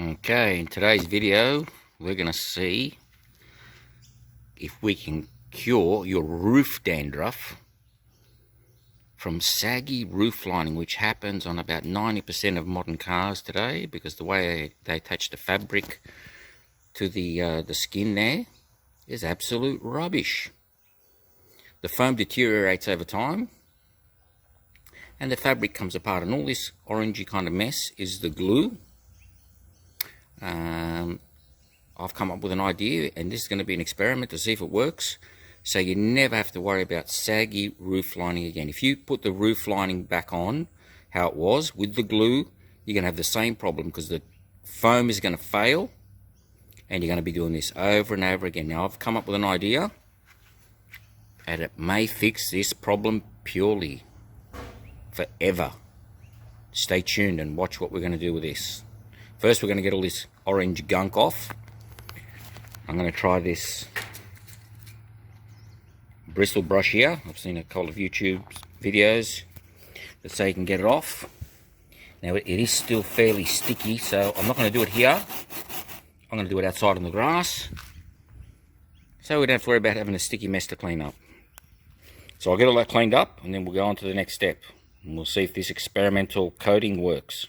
Okay, in today's video we're going to see if we can cure your roof dandruff from saggy roof lining, which happens on about 90% of modern cars today because the way they attach the fabric to the skin there is absolute rubbish. The foam deteriorates over time and the fabric comes apart, and all this orangey kind of mess is the glue. I've come up with an idea, and this is going to be an experiment to see if it works, so you never have to worry about saggy roof lining again. If you put the roof lining back on how it was with the glue, you're going to have the same problem because the foam is going to fail and you're going to be doing this over and over again. Now I've come up with an idea and it may fix this problem purely forever. Stay tuned and watch what we're going to do with this. First, we're going to get all this orange gunk off. I'm going to try this bristle brush here. I've seen a couple of YouTube videos that say you can get it off. Now, it is still fairly sticky, so I'm not going to do it here. I'm going to do it outside on the grass, so we don't have to worry about having a sticky mess to clean up. So I'll get all that cleaned up, and then we'll go on to the next step. And we'll see if this experimental coating works.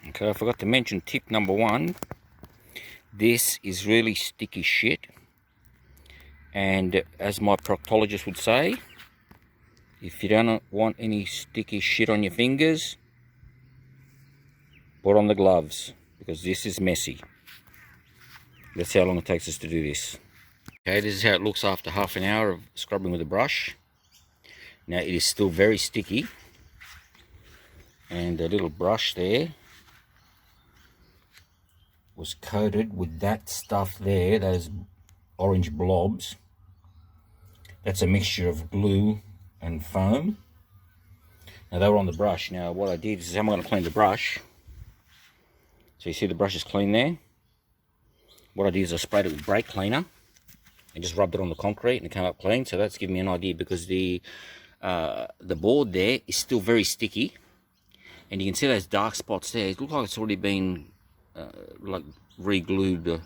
Okay, I forgot to mention tip number 1. This is really sticky shit, and as my proctologist would say, if you don't want any sticky shit on your fingers, put on the gloves, because this is messy. That's how long it takes us to do this. Okay, this is how it looks after half an hour of scrubbing with a brush. Now it is still very sticky, and the little brush there was coated with that stuff there, those orange blobs. That's a mixture of glue and foam. Now they were on the brush. Now what I did is, how am I going to clean the brush? So you see the brush is clean there. What I did is I sprayed it with brake cleaner and just rubbed it on the concrete and it came up clean. So that's giving me an idea, because the board there is still very sticky, and you can see those dark spots there. It looks like it's already been like re-glued.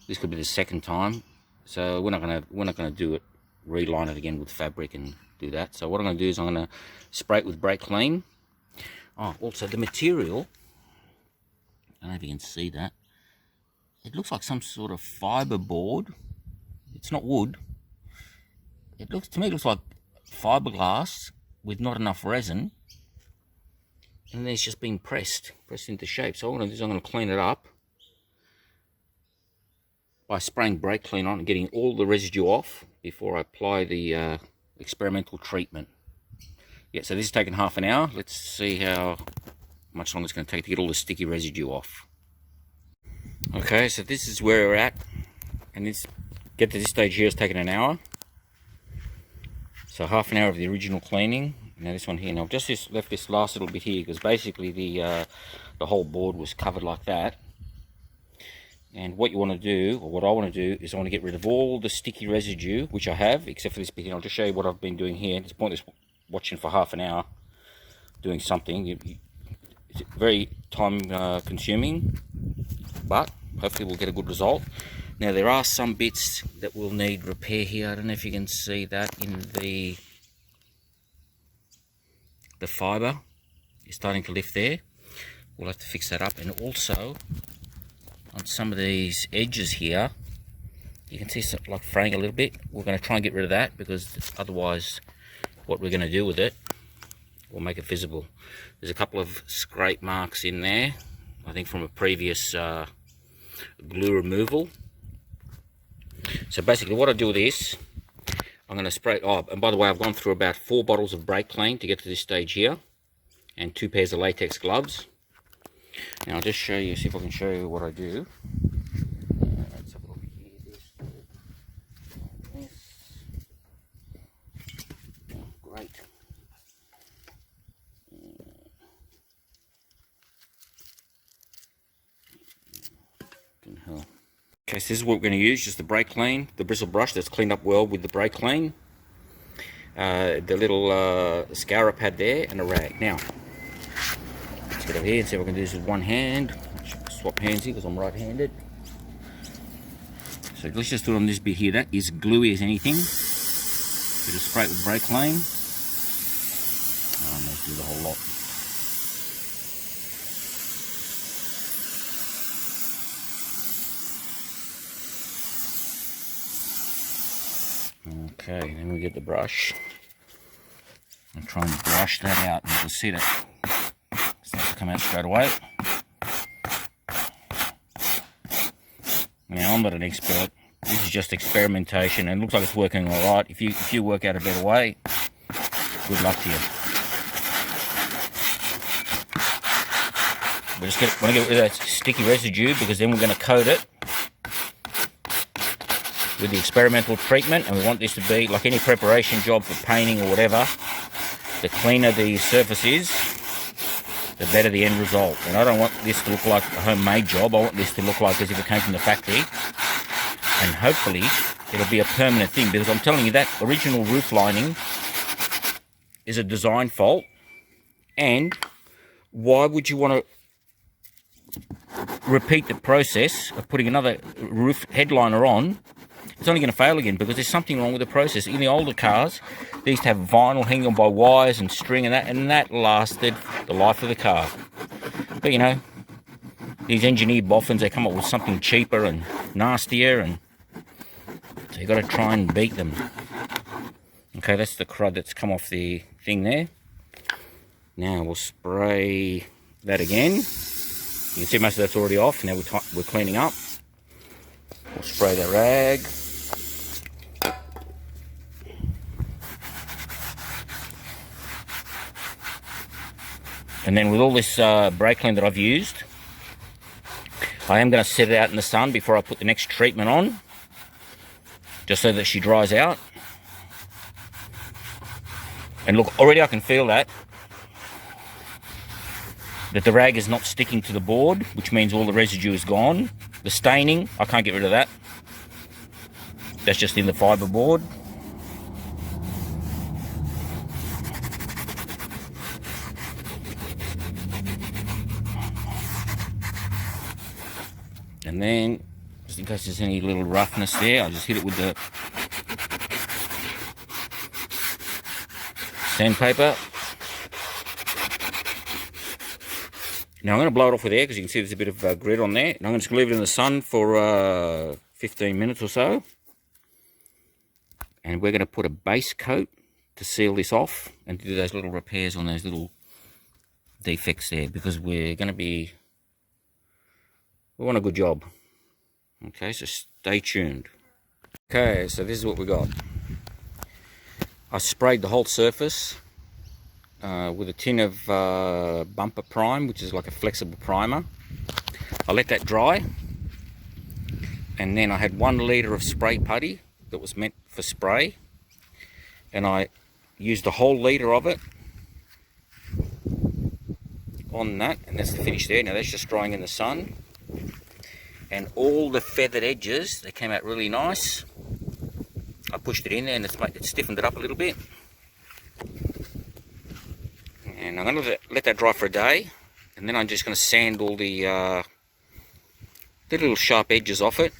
This could be the second time, so we're not gonna do it, reline it again with fabric and do that. So what I'm gonna do is I'm gonna spray it with brake clean. Oh, also the material, I don't know if you can see that, it looks like some sort of fiber board. It's not wood. It looks, to me, it looks like fiberglass with not enough resin, and then it's just been pressed into shape. So what I'm going to do is I'm going to clean it up by spraying brake clean on and getting all the residue off before I apply the experimental treatment. Yeah, so this is taking half an hour. Let's see how much longer it's going to take to get all the sticky residue off. Okay, so this is where we're at, and this, get to this stage here, is taking an hour. So half an hour of the original cleaning. Now this one here, now I've just left this last little bit here because basically the whole board was covered like that. And what you want to do, or what I want to do, is I want to get rid of all the sticky residue, which I have, except for this bit here. I'll just show you what I've been doing here. It's pointless watching for half an hour doing something. It's very time consuming, but hopefully we'll get a good result. Now there are some bits that will need repair here. I don't know if you can see that in the fiber is starting to lift there. We'll have to fix that up. And also on some of these edges here, you can see something like fraying a little bit. We're going to try and get rid of that, because otherwise what we're going to do with it will make it visible. There's a couple of scrape marks in there, I think from a previous glue removal. So basically what I do with this, I'm going to spray, oh, and by the way, I've gone through about 4 bottles of brake clean to get to this stage here, and 2 pairs of latex gloves. Now I'll just show you, see if I can show you what I do. Let's have a look here. This. Oh, great. Okay, so this is what we're going to use, just the brake clean, the bristle brush that's cleaned up well with the brake clean, the little scourer pad there, and a rag. Now, let's get over here and see if I can do this with one hand. swap hands here because I'm right-handed. So let's just do it on this bit here. That is gluey as anything. So just spray it with brake clean. Let's do the whole lot. Okay, then we get the brush. And try and brush that out, and you can see that it starts to come out straight away. Now, I'm not an expert. This is just experimentation, and it looks like it's working all right. If you work out a better way, good luck to you. We just want to get rid of that sticky residue, because then we're going to coat it with the experimental treatment, and we want this to be like any preparation job for painting or whatever. The cleaner the surface is, the better the end result. And I don't want this to look like a homemade job. I want this to look like as if it came from the factory. And hopefully it'll be a permanent thing, because I'm telling you, that original roof lining is a design fault. And why would you want to repeat the process of putting another roof headliner on? It's only going to fail again, because there's something wrong with the process. In the older cars, they used to have vinyl hanging on by wires and string, and that lasted the life of the car. But you know, these engineered boffins, they come up with something cheaper and nastier, and so you got to try and beat them. Okay, that's the crud that's come off the thing there. Now we'll spray that again. You can see most of that's already off. Now we're cleaning up. We'll spray the rag. And then with all this brake clean that I've used, I am going to set it out in the sun before I put the next treatment on, just so that she dries out. And look, already I can feel that the rag is not sticking to the board, which means all the residue is gone. The staining, I can't get rid of that. That's just in the fibre board. And then, just in case there's any little roughness there, I'll just hit it with the sandpaper. Now I'm going to blow it off with air, because you can see there's a bit of grit on there. And I'm just going to leave it in the sun for 15 minutes or so. And we're going to put a base coat to seal this off and do those little repairs on those little defects there, because we want a good job. Okay, so stay tuned. Okay, so this is what we got. I sprayed the whole surface with a tin of bumper prime, which is like a flexible primer. I let that dry, and then I had 1 litre of spray putty that was meant for spray, and I used a whole litre of it on that, and that's the finish there. Now that's just drying in the sun, and all the feathered edges, they came out really nice. I pushed it in there, and it stiffened it up a little bit. And I'm going to let that dry for a day, and then I'm just going to sand all the little sharp edges off it.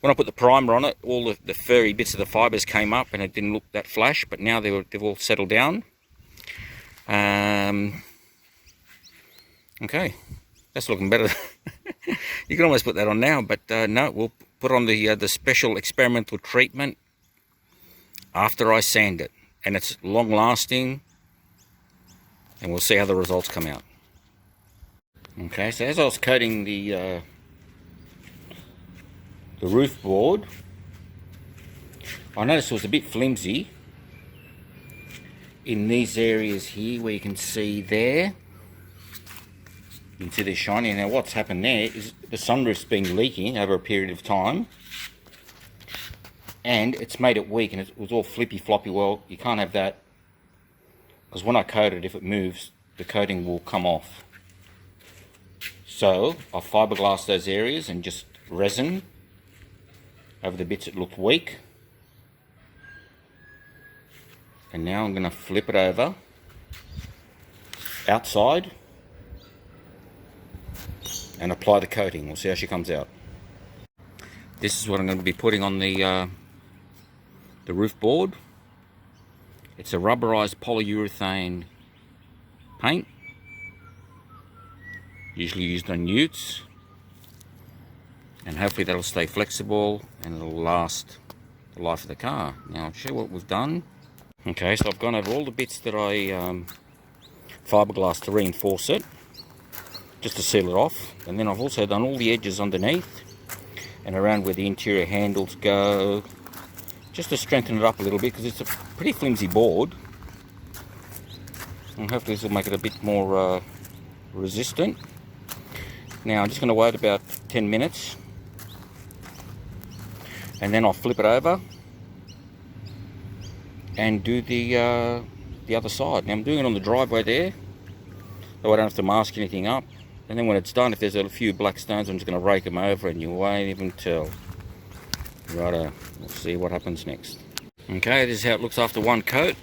When I put the primer on it, all the furry bits of the fibres came up, and it didn't look that flash, but now they've all settled down. Okay, that's looking better. You can almost put that on now, but no, we'll put on the special experimental treatment after I sand it, and it's long lasting, and we'll see how the results come out. Okay, so as I was coating the roof board, I noticed it was a bit flimsy in these areas here where you can see there. You can see they're shiny. Now what's happened there is the sunroof's been leaking over a period of time, and it's made it weak, and it was all flippy floppy. Well, you can't have that, because when I coat it, if it moves, the coating will come off. So I fiberglass those areas and just resin over the bits that looked weak. And now I'm going to flip it over and apply the coating. We'll see how she comes out. This is what I'm going to be putting on the roof board. It's a rubberized polyurethane paint, usually used on utes, and hopefully that'll stay flexible and it'll last the life of the car. Now I'll show you what we've done. Okay, so I've gone over all the bits that I fiberglass to reinforce it, just to seal it off, and then I've also done all the edges underneath and around where the interior handles go, just to strengthen it up a little bit, because it's a pretty flimsy board, and hopefully this will make it a bit more resistant. Now I'm just going to wait about 10 minutes and then I'll flip it over and do the other side. Now I'm doing it on the driveway there, so I don't have to mask anything up. And then when it's done, if there's a few black stones, I'm just going to rake them over and you won't even tell. Righto, we'll see what happens next. Okay, this is how it looks after one coat.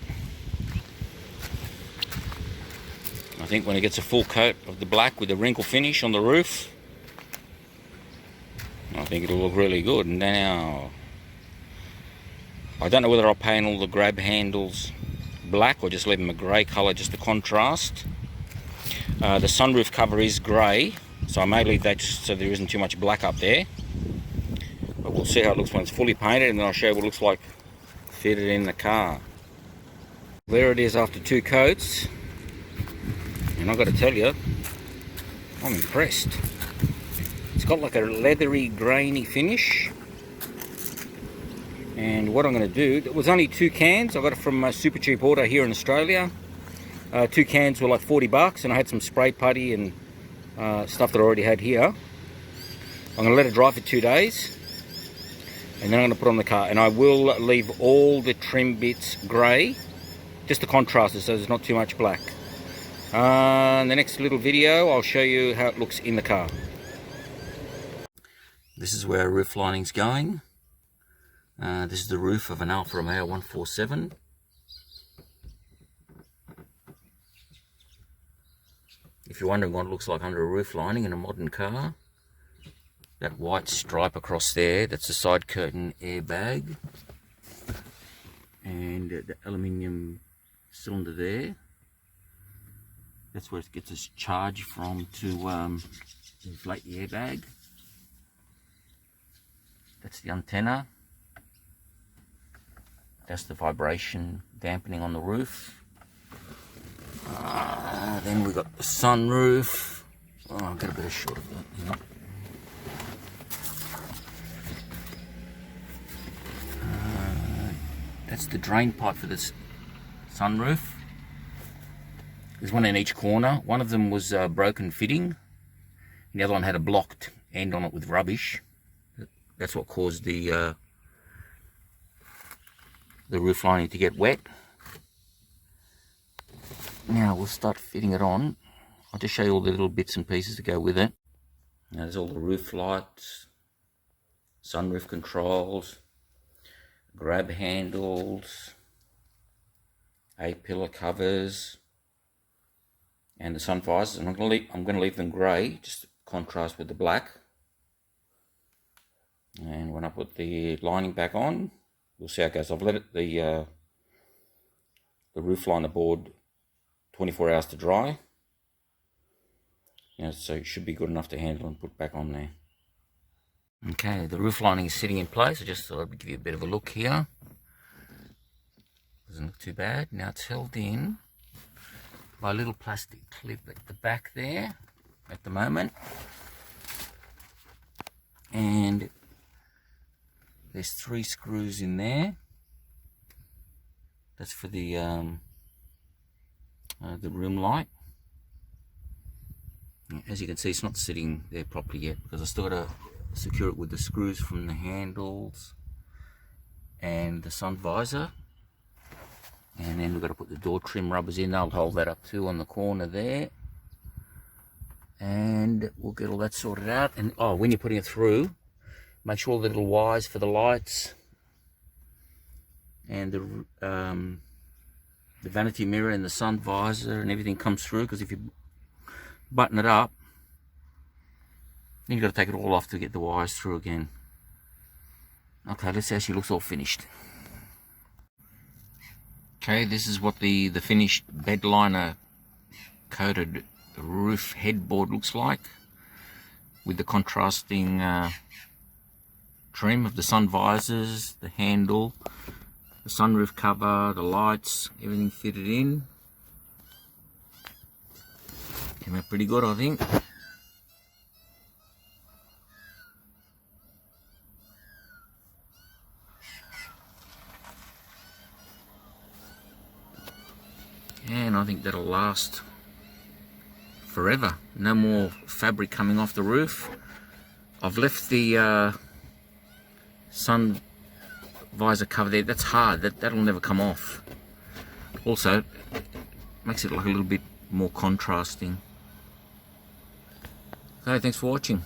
I think when it gets a full coat of the black with the wrinkle finish on the roof, I think it'll look really good. Now, I don't know whether I'll paint all the grab handles black or just leave them a grey colour just to contrast. The sunroof cover is grey, so I may leave that just so there isn't too much black up there. But we'll see how it looks when it's fully painted, and then I'll show you what it looks like fitted in the car. There it is after 2 coats, and I've got to tell you, I'm impressed. It's got like a leathery, grainy finish. And what I'm going to do, it was only 2 cans. I got it from Super Cheap Auto here in Australia. 2 cans were like $40, and I had some spray putty and stuff that I already had here. I'm going to let it dry for 2 days, and then I'm going to put it on the car. And I will leave all the trim bits grey, just to contrast it so there's not too much black. In the next little video, I'll show you how it looks in the car. This is where our roof lining's going. This is the roof of an Alfa Romeo 147. If you're wondering what it looks like under a roof lining in a modern car, that white stripe across there, that's the side curtain airbag. And the aluminium cylinder there, that's where it gets its charge from to inflate the airbag. That's the antenna. That's the vibration dampening on the roof. Then we've got the sunroof. Oh, I'll get a better shot of that. That's the drain pipe for this sunroof. There's one in each corner. One of them was broken fitting, and the other one had a blocked end on it with rubbish. That's what caused the roof lining to get wet. Now we'll start fitting it on. I'll just show you all the little bits and pieces to go with it. Now there's all the roof lights, sunroof controls, grab handles, A-pillar covers, and the sun visors. And I'm going to leave them grey, just to contrast with the black. And when I put the lining back on, we'll see how it goes. I've let it, the roof liner board 24 hours to dry. So it should be good enough to handle and put back on there. Okay, the roof lining is sitting in place. I just thought I'd give you a bit of a look here. Doesn't look too bad. Now it's held in by a little plastic clip at the back there at the moment. And there's 3 screws in there. That's for the room light. As you can see, it's not sitting there properly yet because I still got to secure it with the screws from the handles and the sun visor. And then we've got to put the door trim rubbers in. They'll hold that up too on the corner there. And we'll get all that sorted out. And oh, when you're putting it through, make sure all the little wires for the lights and the vanity mirror and the sun visor and everything comes through, because if you button it up, Then you've got to take it all off to get the wires through again. Okay, let's see how she looks all finished. Okay, this is what the finished bed liner coated roof headboard looks like, with the contrasting trim of the sun visors, the handle, the sunroof cover, the lights, everything fitted in. Came out pretty good, I think. And I think that'll last forever. No more fabric coming off the roof. I've left the sun visor cover there. That's hard. That'll never come off. Also, makes it like a little bit more contrasting. Okay, thanks for watching.